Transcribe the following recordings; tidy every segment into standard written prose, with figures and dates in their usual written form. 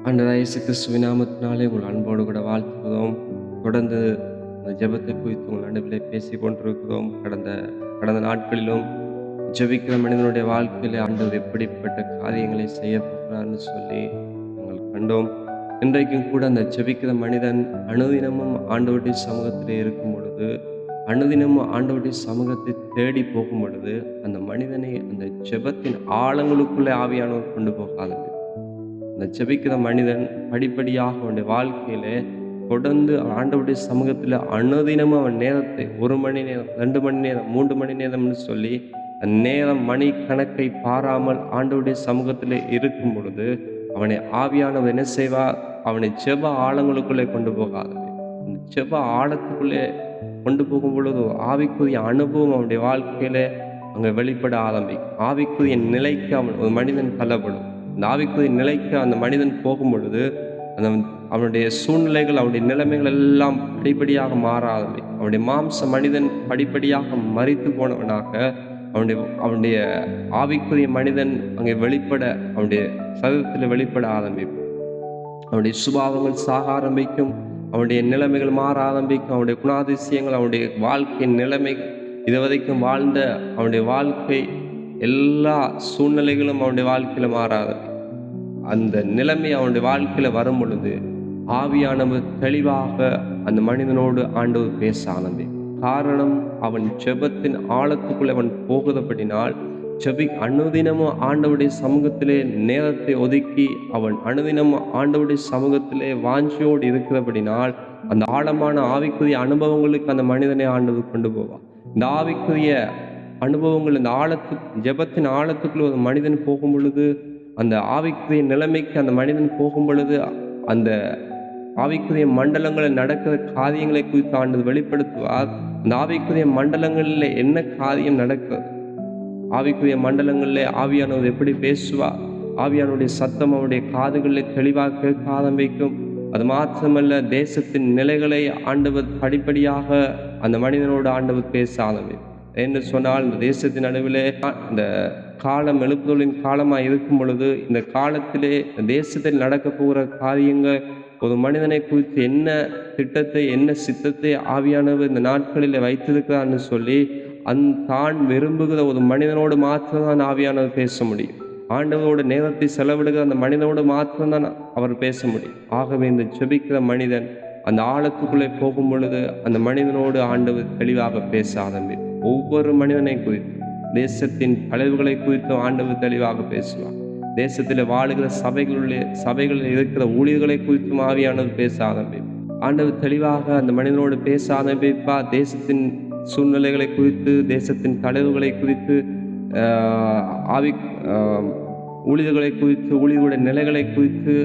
ஆண்டவராகிய இயேசு கிறிஸ்துவின் நாமத்தினாலே உங்கள் அன்போடு கூட வாழ்த்துகிறோம். தொடர்ந்து அந்த ஜெபத்தை குறித்து உங்கள் நடுவிலே பேசிக் கொண்டிருக்கிறோம். கடந்த நாட்களிலும் ஜெபிக்கிற மனிதனுடைய வாழ்க்கையிலே ஆண்டவர் எப்படிப்பட்ட காரியங்களை செய்ய போகிறார்னு சொல்லி நாங்கள் கண்டோம். இன்றைக்கும் கூட அந்த ஜெபிக்கிற மனிதன் அனுதினமும் ஆண்டவருடைய சமூகத்திலே இருக்கும் பொழுது, அனுதினமும் ஆண்டவருடைய சமூகத்தை தேடி போகும் பொழுது, அந்த மனிதனை அந்த ஜெபத்தின் ஆழங்களுக்குள்ளே ஆவியானவர் கொண்டு போக ஆரம்பிப்பார். அந்த ஜெபிக்கிற மனிதன் படிப்படியாக அவனுடைய வாழ்க்கையில தொடர்ந்து ஆண்டவருடைய சமூகத்தில் அனுதினமும் அவன் நேரத்தை 1 மணி நேரம், 2 மணி நேரம், 3 மணி நேரம்னு சொல்லி நேரம் மணி கணக்கை பாராமல் ஆண்டவருடைய சமூகத்தில் இருக்கும் பொழுது அவனை ஆவியானவர் என்ன செய்வார்? அவனை ஜெப ஆழங்களுக்குள்ளே கொண்டு போகாது. அந்த ஜெப ஆழத்துக்குள்ளே கொண்டு போகும் பொழுது ஆவிக்குரிய அனுபவம் அவனுடைய வாழ்க்கையில அங்கே வெளிப்பட ஆரம்பிக்கும். ஆவிக்குரிய நிலைக்கு ஒரு மனிதன் தள்ளப்படும். அந்த ஆவிக்குரிய நிலைக்கு அந்த மனிதன் போகும் பொழுது அந்த அவனுடைய சூழ்நிலைகள், அவனுடைய நிலைமைகள் எல்லாம் படிப்படியாக மாற ஆரம்பிக்கும். அவனுடைய மாம்ச மனிதன் படிப்படியாக மரித்து போனவனாக அவனுடைய ஆவிக்குரிய மனிதன் அங்கே வெளிப்பட, அவனுடைய சரீரத்தில் வெளிப்பட ஆரம்பிக்கும். அவனுடைய சுபாவங்கள் சாக ஆரம்பிக்கும். அவனுடைய நிலைமைகள் மாற ஆரம்பிக்கும். அவனுடைய குணாதிசயங்கள், அவனுடைய வாழ்க்கையின் நிலைமைகள், இதுவரைக்கும் வாழ்ந்த அவனுடைய வாழ்க்கை எல்லா சூழ்நிலைகளும் அவனுடைய வாழ்க்கையில மாறாது. அந்த நிலைமை அவனுடைய வாழ்க்கையில வரும் பொழுது ஆவியானவர் தெளிவாக அந்த மனிதனோடு ஆண்டவர் பேச ஆரம்பிக்கும். காரணம், அவன் ஜெபத்தின் ஆழத்துக்குள் அவன் போகிறபடினால் அனுதினமும் ஆண்டவருடைய சமூகத்திலே நேரத்தை ஒதுக்கி அவன் அனுதினமும் ஆண்டவருடைய சமூகத்திலே வாஞ்சியோடு இருக்கிறபடினால் அந்த ஆழமான ஆவிக்குரிய அனுபவங்களுக்கு அந்த மனிதனை ஆண்டவர் கொண்டு போவான். இந்த ஆவிக்குரிய அனுபவங்கள், இந்த ஜெபத்தின் ஆழத்துக்குள்ள ஒரு மனிதன் போகும் பொழுது, அந்த ஆவிக்குரிய நிலைமைக்கு அந்த மனிதன் போகும் பொழுது, அந்த ஆவிக்குரிய மண்டலங்களில் நடக்கிற காரியங்களை குறித்து ஆண்டவர் வெளிப்படுத்துவார். அந்த ஆவிக்குரிய மண்டலங்களில் என்ன காரியம் நடக்கிறது, ஆவிக்குரிய மண்டலங்களில் ஆவியானவர் எப்படி பேசுவார், ஆவியானுடைய சத்தம் அவனுடைய காதுகளில் தெளிவாக கேட்க ஆரம்பிக்கும். அது மாத்திரமல்ல, தேசத்தின் நிலைகளை ஆண்டவர் படிப்படியாக அந்த மனிதனோடு ஆண்டவர் பேச ஆரம்பிக்கும். என்று சொன்னால், இந்த தேசத்தின் நடுவிலே இந்த காலம் எழுப்புதலின் காலமாக இருக்கும் பொழுது, இந்த காலத்திலே இந்த தேசத்தில் நடக்க போகிற காரியங்கள், ஒரு மனிதனை குறித்து என்ன திட்டத்தை, என்ன சித்தத்தை ஆவியானவர் இந்த நாட்களில் வைத்திருக்கிறான்னு சொல்லி தான் விரும்புகிற ஒரு மனிதனோடு மாத்திரம்தான் ஆவியானவர் பேச முடியும். ஆண்டவரோட நேரத்தை செலவிடுகிற அந்த மனிதனோடு மாத்திரம்தான் அவர் பேச முடியும். ஆகவே இந்த ஜெபிக்கிற மனிதன் அந்த ஆழத்துக்குள்ளே போகும் பொழுது அந்த மனிதனோடு ஆண்டவர் தெளிவாக பேச ஆரம்பிக்கும். ஒவ்வொரு மனிதனை குறித்து, தேசத்தின் தலைவுகளை குறித்தும் ஆண்டவர் தெளிவாக பேசுவார். தேசத்தில் வாழுகிற சபைகளில் இருக்கிற ஊழியர்களை குறித்தும் ஆவியானவர் பேச ஆரம்பிப்பார். ஆண்டவர் தெளிவாக அந்த மனிதனோடு பேச ஆரம்பிப்பார். தேசத்தின் சூழ்நிலைகளை குறித்து, தேசத்தின் தலைவுகளை குறித்து, ஊழியர்களை குறித்து, ஊழியர்களுடைய நிலைகளை குறித்து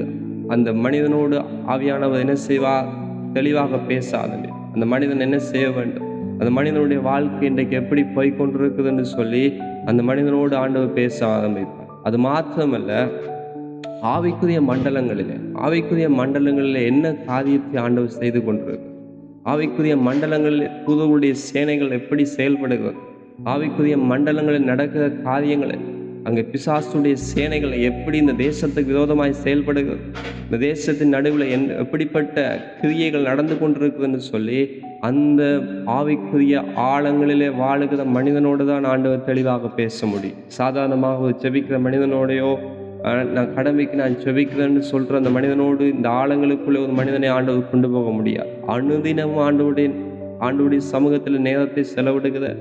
அந்த மனிதனோடு ஆவியானவர் என்ன செய்வார்? தெளிவாக பேச ஆரம்பிப்பார். அந்த மனிதன் என்ன செய்ய வேண்டும், அந்த மனிதனுடைய வாழ்க்கை இன்றைக்கு எப்படி போய்கொண்டிருக்குதுன்னு சொல்லி அந்த மனிதனோடு ஆண்டவர் பேச ஆரம்பிப்பார். அது மாத்திரமல்ல, ஆவிக்குரிய மண்டலங்களில் என்ன காரியத்தை ஆண்டவர் செய்து கொண்டிருக்கு, ஆவிக்குரிய மண்டலங்களில் தூதர்களுடைய சேனைகள் எப்படி செயல்படுகிறது, ஆவிக்குரிய மண்டலங்களில் நடக்கிற காரியங்களை, அங்கே பிசாசுடைய சேனைகள் எப்படி இந்த தேசத்துக்கு விரோதமாய் செயல்படுகிறது, இந்த தேசத்தின் நடுவில் எப்படிப்பட்ட கிரியைகள் நடந்து கொண்டிருக்குதுன்னு சொல்லி அந்த ஆவிக்குரிய ஆழங்களிலே வாழுகிற மனிதனோடு தான் ஆண்டவர் தெளிவாக பேச முடியும். சாதாரணமாக ஒரு ஜெபிக்கிற மனிதனோடையோ, நான் ஜெபிக்கிறேன்னு சொல்கிற அந்த மனிதனோடு இந்த ஆழங்களுக்குள்ளே ஒரு மனிதனை ஆண்டவர் கொண்டு போக முடியாது. அனுதினமும் ஆண்டவருடைய சமூகத்தில் நேரத்தை செலவிடுகிற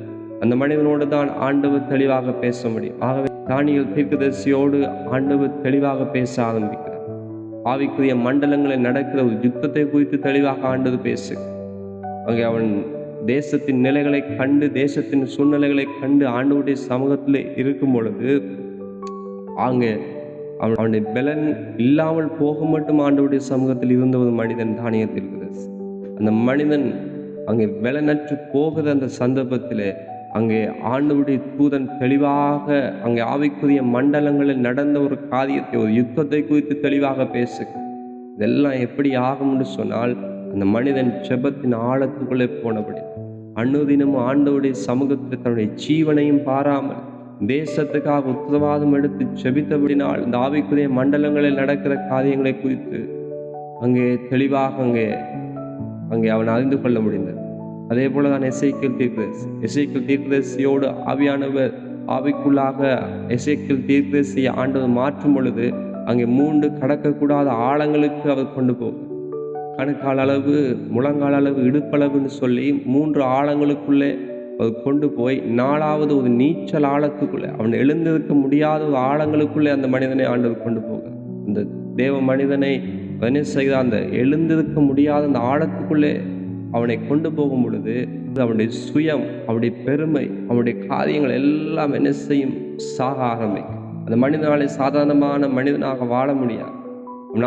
அந்த மனிதனோடு தான் ஆண்டவர் தெளிவாக பேச முடியும். ஆகவே தானியேல் தீர்க்கதரிசியோடு ஆண்டவர் தெளிவாக பேச ஆரம்பிக்கிறார். ஆவிக்குரிய மண்டலங்களில் நடக்கிற ஒரு யுத்தத்தை குறித்து தெளிவாக ஆண்டவர் பேசு. அங்கே அவன் தேசத்தின் நிலைகளை கண்டு, தேசத்தின் சூழ்நிலைகளை கண்டு ஆண்டவருடைய சமூகத்தில் இருக்கும் பொழுது அங்கே அவனுடைய பலன் இல்லாமல் போக மட்டும் ஆண்டவருடைய சமூகத்தில் இருந்த ஒரு மனிதன் தானியேல் தீர்க்கதரிசி. அந்த மனிதன் அங்கே பலனற்று போகிற அந்த சந்தர்ப்பத்தில் அங்கே ஆண்டவருடைய தூதன் தெளிவாக அங்கே ஆவிக்குரிய மண்டலங்களில் நடந்த ஒரு காரியத்தை, ஒரு யுத்தத்தை குறித்து தெளிவாக பேசு. இதெல்லாம் எப்படி ஆகும்னு சொன்னால், அந்த மனிதன் ஜெபத்தின் ஆழத்துக்குள்ளே போனபடி அனுதினமும் ஆண்டவருடைய சமூகத்தில் தன்னுடைய ஜீவனையும் பாராமல் தேசத்துக்காக உத்தரவாதம் எடுத்து செபித்தபடினால் இந்த ஆவிக்குரிய மண்டலங்களில் நடக்கிற காரியங்களை குறித்து அங்கே தெளிவாக அங்கே அங்கே அவன் அறிந்து கொள்ள முடிந்தது. அதே போலதான் எசேக்கியேல் தீர்க்கதரிசி. எசேக்கியேல் தீர்க்கதரிசியோடு ஆவியானவர் ஆவிக்குள்ளாக எசேக்கியேல் தீர்க்கதரிசியை ஆண்டவர் மாற்றும் பொழுது அங்கே 3 கடக்கக்கூடாத ஆழங்களுக்கு அவர் கொண்டு போகும். கணுக்கால் அளவு, முழங்கால் அளவு, இடுப்பளவுன்னு சொல்லி 3 ஆழங்களுக்குள்ளே அவர் கொண்டு போய் 4வது ஒரு நீச்சல் ஆழத்துக்குள்ளே, அவன் எழுந்திருக்க முடியாத ஒரு ஆழங்களுக்குள்ளே அந்த மனிதனை ஆண்டவர் கொண்டு போக, அந்த தேவ மனிதனை என்ன செய்த அந்த எழுந்திருக்க முடியாத அந்த ஆழத்துக்குள்ளே அவனை கொண்டு போகும் பொழுது அவனுடைய சுயம், அவனுடைய பெருமை, அவனுடைய காரியங்கள் எல்லாம் என்ன செய்யும்? சாக ஆரம்பிக்கும். அந்த மனிதனாலே சாதாரணமான மனிதனாக வாழ முடியாது. அவன்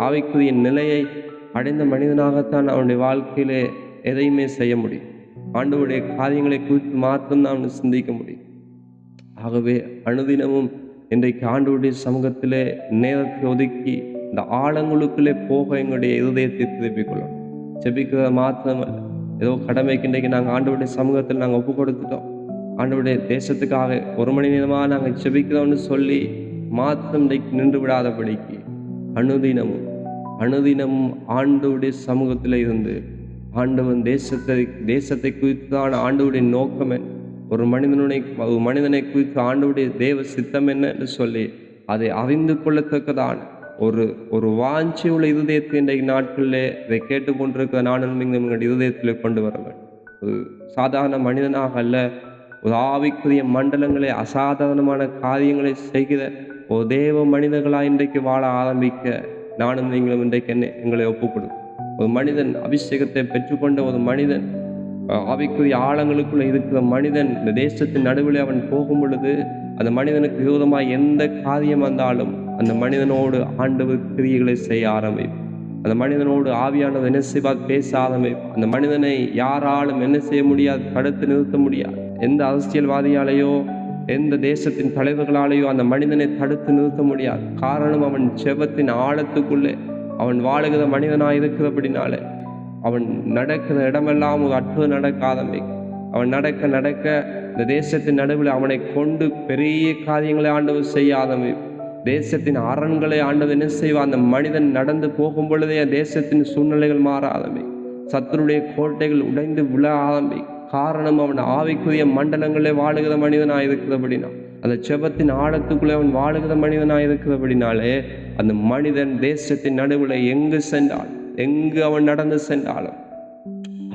ஆவிக்குரிய நிலையை அடைந்த மனிதனாகத்தான் அவனுடைய வாழ்க்கையிலே எதையுமே செய்ய முடியும். ஆண்டவருடைய காரியங்களை குறித்து மாத்திரம்தான் அவனை சிந்திக்க முடியும். ஆகவே அனுதினமும் இன்றைக்கு ஆண்டவருடைய சமூகத்திலே நேரத்தை ஒதுக்கி இந்த ஆழங்களுக்குள்ளே போக எங்களுடைய இருதயத்தை திருப்பிக் கொள்ளணும். செபிக்கிறத மாத்திரமல்ல, ஏதோ கடமைக்கு இன்றைக்கு நாங்கள் ஆண்டவருடைய சமூகத்தில் நாங்கள் ஒப்பு கொடுத்துட்டோம், ஆண்டவருடைய தேசத்துக்காக 1 மணி நேரமாக நாங்கள் செபிக்கிறோம்னு சொல்லி மாத்திரம் இன்றைக்கு நின்று விடாதபடிக்கு அனுதினமும் ஆண்டவருடைய சமூகத்தில் இருந்து ஆண்டவன் தேசத்தை குறித்து தான் ஆண்டவருடைய நோக்கம் என்ன, ஒரு மனிதனை குறித்து ஆண்டவருடைய தேவ சித்தம் என்ன என்று சொல்லி அதை அறிந்து கொள்ளத்தக்கதான ஒரு வாஞ்சி உள்ள இருதயத்தை இன்றைக்கு நாட்களிலே இதை கேட்டுக்கொண்டிருக்கிற நானும் எங்கள் இருதயத்தில் கொண்டு வர வேண்டும். ஒரு சாதாரண மனிதனாக அல்ல, ஒரு ஆவிக்குரிய மண்டலங்களை அசாதாரணமான காரியங்களை செய்கிற ஒரு தேவ மனிதர்களாக இன்றைக்கு வாழ ஆரம்பிக்க நானும் நீங்களும் இன்றைக்கு எங்களை ஒப்புக்கொடும். ஒரு மனிதன் அபிஷேகத்தை பெற்றுக்கொண்ட ஒரு மனிதன், ஆவிக்குரிய ஆழங்களுக்குள்ள இருக்கிற மனிதன், இந்த தேசத்தின் நடுவில் அவன் போகும் பொழுது அந்த மனிதனுக்கு விரோதமாக எந்த காரியம் வந்தாலும் அந்த மனிதனோடு ஆண்டவர் கிரியைகளை செய்ய ஆரம்பிக்கும். அந்த மனிதனோடு ஆவியானவர் என்ன செய்வார்? பேச ஆரம்பிக்கும். அந்த மனிதனை யாராலும் என்ன செய்ய முடியாது? தடுத்து நிறுத்த முடியாது. எந்த அரசியல்வாதியாலேயோ எந்த தேசத்தின் தலைவர்களாலேயோ அந்த மனிதனை தடுத்து நிறுத்த முடியாது. காரணம், அவன் செபத்தின் ஆழத்துக்குள்ளே அவன் வாழுகிற மனிதனாக இருக்கிறபடினாலே அவன் நடக்கிற இடமெல்லாம் ஒரு அற்புதம் நடக்க ஆரம்பிக்கும். அவன் நடக்க இந்த தேசத்தின் நடுவில் அவனை கொண்டு பெரிய காரியங்களை ஆண்டவர் செய்ய ஆரம்பிக்கும். தேசத்தின் அரண்களை ஆண்டவர் என்ன செய்வார்? அந்த மனிதன் நடந்து போகும் பொழுதே தேசத்தின் சூழ்நிலைகள் மாற ஆரம்பிக்கும். சத்துருடைய கோட்டைகள் உடைந்து விழ ஆரம்பிக்கும். காரணம், அவன் ஆவிக்குரிய மண்டலங்களே வாழுகிற மனிதனாக இருக்கிறபடினா, அந்த செபத்தின் ஆழத்துக்குள்ளே அவன் வாழுகிற மனிதனாக இருக்கிறபடினாலே அந்த மனிதன் தேசத்தின் நடுவில் எங்கு அவன் நடந்து சென்றாலும்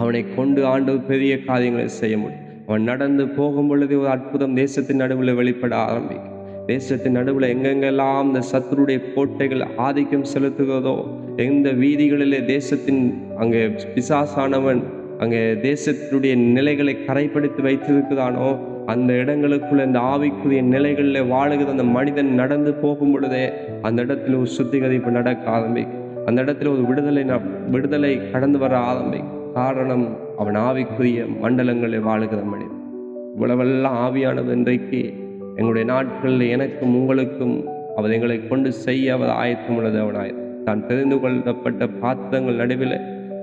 அவனை கொண்டு ஆண்டவர் பெரிய காரியங்களை செய்ய முடியும். அவன் நடந்து போகும் பொழுதே ஒரு அற்புதம் தேசத்தின் நடுவில் வெளிப்பட ஆரம்பிக்கும். தேசத்தின் நடுவில் எங்கெங்கெல்லாம் இந்த சத்துருடைய கோட்டைகள் ஆதிக்கம் செலுத்துகிறதோ, எந்த வீதிகளிலே தேசத்தின் அங்கே பிசாசானவன் அங்கே தேசத்தினுடைய நிலைகளை கரைப்படுத்தி வைத்திருக்கிறானோ, அந்த இடங்களுக்குள்ள இந்த ஆவிக்குரிய நிலைகளில் வாழுகிற அந்த மனிதன் நடந்து போகும் பொழுதே அந்த இடத்துல ஒரு சுத்திகரிப்பு நடக்க ஆரம்பிக்கும். அந்த இடத்துல ஒரு விடுதலை கடந்து வர ஆரம்பிக்கும். காரணம், அவன் ஆவிக்குரிய மண்டலங்களில் வாழுகிற மனிதன். இவ்வளவெல்லாம் ஆவியானது இன்றைக்கு எங்களுடைய நாட்களில் எனக்கும் உங்களுக்கும் அவர் எங்களை கொண்டு செய்ய அவர் ஆயத்தம் உள்ளது. தான் தெரிந்து கொள்ளப்பட்ட பாத்திரங்கள் நடுவில்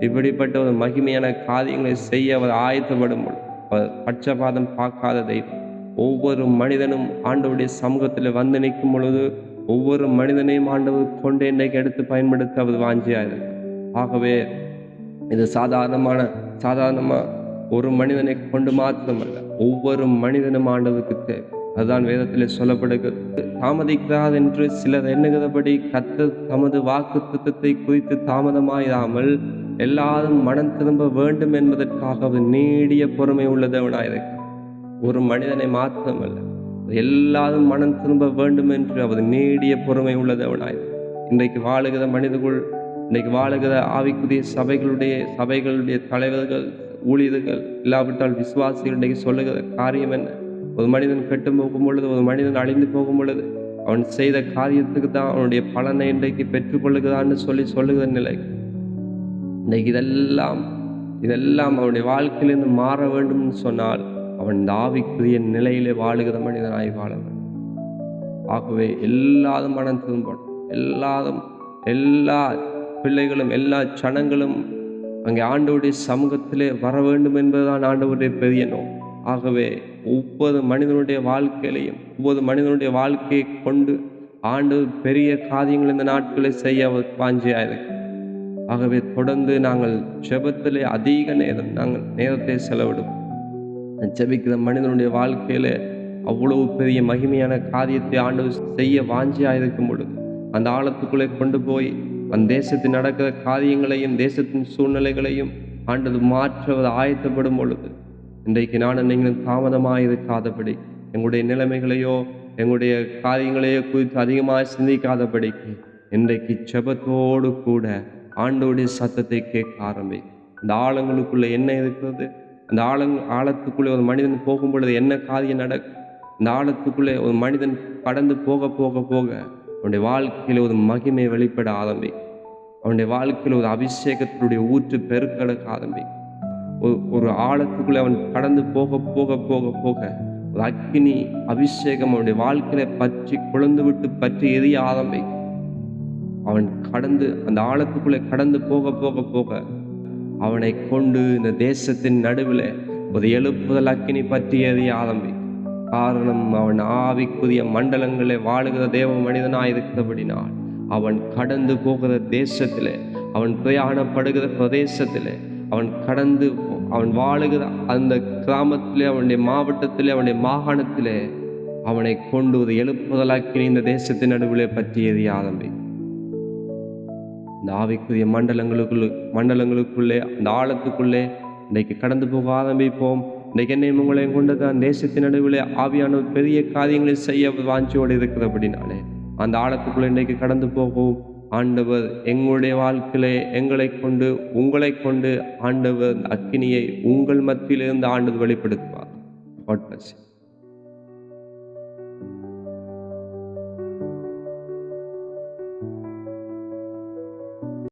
இப்படிப்பட்ட ஒரு மகிமையான காரியங்களை செய்ய அவர் ஆயத்தப்படும் பொழுது அவர் பட்சபாதம் பார்க்காத தெய்வம். ஒவ்வொரு மனிதனும் ஆண்டவருடைய சமூகத்தில் வந்து நிற்கும் பொழுது ஒவ்வொரு மனிதனையும் ஆண்டவர் கொண்டு இன்றைக்கு எடுத்து பயன்படுத்த அவர் வாஞ்சியாயிருக்கு. ஆகவே இது சாதாரணமாக ஒரு மனிதனை கொண்டு மாத்திரமல்ல, ஒவ்வொரு மனிதனும் ஆண்டவருக்கு தேவை. அதுதான் வேதத்தில் சொல்லப்படுகிறது. தாமதிக்கிறார் என்று சிலர் எண்ணுகிறபடி கர்த்தர் தமது வாக்குத்தத்தத்தை குறித்து தாமதமாயிராமல் எல்லாரும் மனம் திரும்ப வேண்டும் என்பதற்காக அவர் நீடிய பொறுமை உள்ளதவனாயிருக்கிறார். ஒரு மனிதனை மாத்திரமல்ல, எல்லாரும் மனம் திரும்ப வேண்டும் என்று அவர் நீடிய பொறுமை உள்ளதவனாயிருக்கிறார். இன்றைக்கு வாழுகிற மனிதர்கள், இன்றைக்கு வாழுகிற ஆவிக்குரிய சபைகளுடைய தலைவர்கள், ஊழியர்கள், இல்லாவிட்டால் விசுவாசிகள் இன்றைக்கு சொல்லுகிற காரியம் என்ன? ஒரு மனிதன் கெட்டு போகும் பொழுது, ஒரு மனிதன் அழிந்து போகும் பொழுது அவன் செய்த காரியத்துக்கு தான் அவனுடைய பலனை இன்றைக்கு பெற்றுக்கொள்ளுகிறான்னு சொல்லுகிற நிலை. இன்றைக்கு இதெல்லாம் அவனுடைய வாழ்க்கையிலிருந்து மாற வேண்டும்னு சொன்னால் அவன் இந்த ஆவிக்குரிய நிலையிலே வாழுகிற மனிதனாய் வாழ வேண்டும். ஆகவே எல்லாரும் மனம் திரும்பணும். எல்லா பிள்ளைகளும் எல்லா சனங்களும் அங்கே ஆண்டவருடைய சமூகத்திலே வர வேண்டும் என்பதுதான் ஆண்டவருடைய பெரிய நோக்கம். ஆகவே ஒவ்வொரு மனிதனுடைய வாழ்க்கையிலையும் ஒவ்வொரு மனிதனுடைய வாழ்க்கையை கொண்டு ஆண்டவர் பெரிய காரியங்கள் இந்த நாட்களை செய்ய அவர் வாஞ்சியாக இருக்கு. ஆகவே தொடர்ந்து நாங்கள் ஜெபத்திலே அதிக நேரம் நாங்கள் நேரத்தை செலவிடும். ஜெபிக்கிற மனிதனுடைய வாழ்க்கையில அவ்வளவு பெரிய மகிமையான காரியத்தை ஆண்டவர் செய்ய வாஞ்சியாக இருக்கும் பொழுது அந்த ஆழத்துக்குள்ளே கொண்டு போய் அந்த தேசத்தில் நடக்கிற காரியங்களையும் தேசத்தின் சூழ்நிலைகளையும் ஆண்டவர் மாற்ற ஆயத்தப்படும் பொழுது இன்றைக்கு நானும் நீங்களும் தாமதமாக இருக்காதபடி எங்களுடைய நிலைமைகளையோ எங்களுடைய காரியங்களையோ குறித்து அதிகமாக சிந்திக்காதபடிக்கு இன்றைக்கு ஜெபத்தோடு கூட ஆண்டவருடைய சத்தத்தை கேட்க ஆரம்பி. அந்த ஆழங்களுக்குள்ள என்ன இருக்கிறது, அந்த ஆழத்துக்குள்ளே ஒரு மனிதன் போகும் பொழுது என்ன காரியம் நடக்கும், அந்த ஆழத்துக்குள்ளே ஒரு மனிதன் கடந்து போக போக போக அவனுடைய வாழ்க்கையில் ஒரு மகிமை வெளிப்பட ஆரம்பி. அவனுடைய வாழ்க்கையில் ஒரு அபிஷேகத்தினுடைய ஊற்று பெருக்கெடுக்க ஆரம்பி. ஒரு ஆழத்துக்குள்ளே அவன் கடந்து போக போக போக போக ஒரு அக்கினி அபிஷேகம் அவனுடைய வாழ்க்கையில பற்றி கொழுந்து விட்டு பற்றி எரிய ஆரம்பி. அவன் கடந்து அந்த ஆழத்துக்குள்ளே கடந்து போக போக போக அவனை கொண்டு இந்த தேசத்தின் நடுவில் ஒரு எழுப்புதல் அக்கினி பற்றி எரிய ஆரம்பி. காரணம் அவன் ஆவிக்குரிய மண்டலங்களை வாழுகிற தேவ மனிதனாயிருக்கிறபடினால் அவன் கடந்து போகிற தேசத்திலே அவன் பிரயாணப்படுகிற பிரதேசத்திலே அவன் வாழுகிற அந்த கிராமத்திலே அவனுடைய மாவட்டத்திலே அவனுடைய மாகாணத்திலே அவனை கொண்டு ஒரு எழுப்புதலாக்கி இந்த தேசத்தின் நடுவிலே பற்றி எறிய ஆரம்பி. இந்த ஆவிக்குரிய மண்டலங்களுக்குள்ளே அந்த ஆழத்துக்குள்ளே இன்றைக்கு கடந்து போக ஆரம்பிப்போம். இன்றைக்கு என்னை உங்களையும் கொண்டுதான் தேசத்தின் நடுவிலே ஆவியான பெரிய காரியங்களை செய்ய வாஞ்சியோடு இருக்கிறபடினாலே அந்த ஆழத்துக்குள்ளே இன்றைக்கு கடந்து போகும். ஆண்டவர் எங்களுடைய வாழ்க்கையிலே உங்களை கொண்டு ஆண்டவர் அக்கினியை உங்கள் மத்தியிலிருந்து ஆண்டவர் வெளிப்படுத்துவார். God bless you.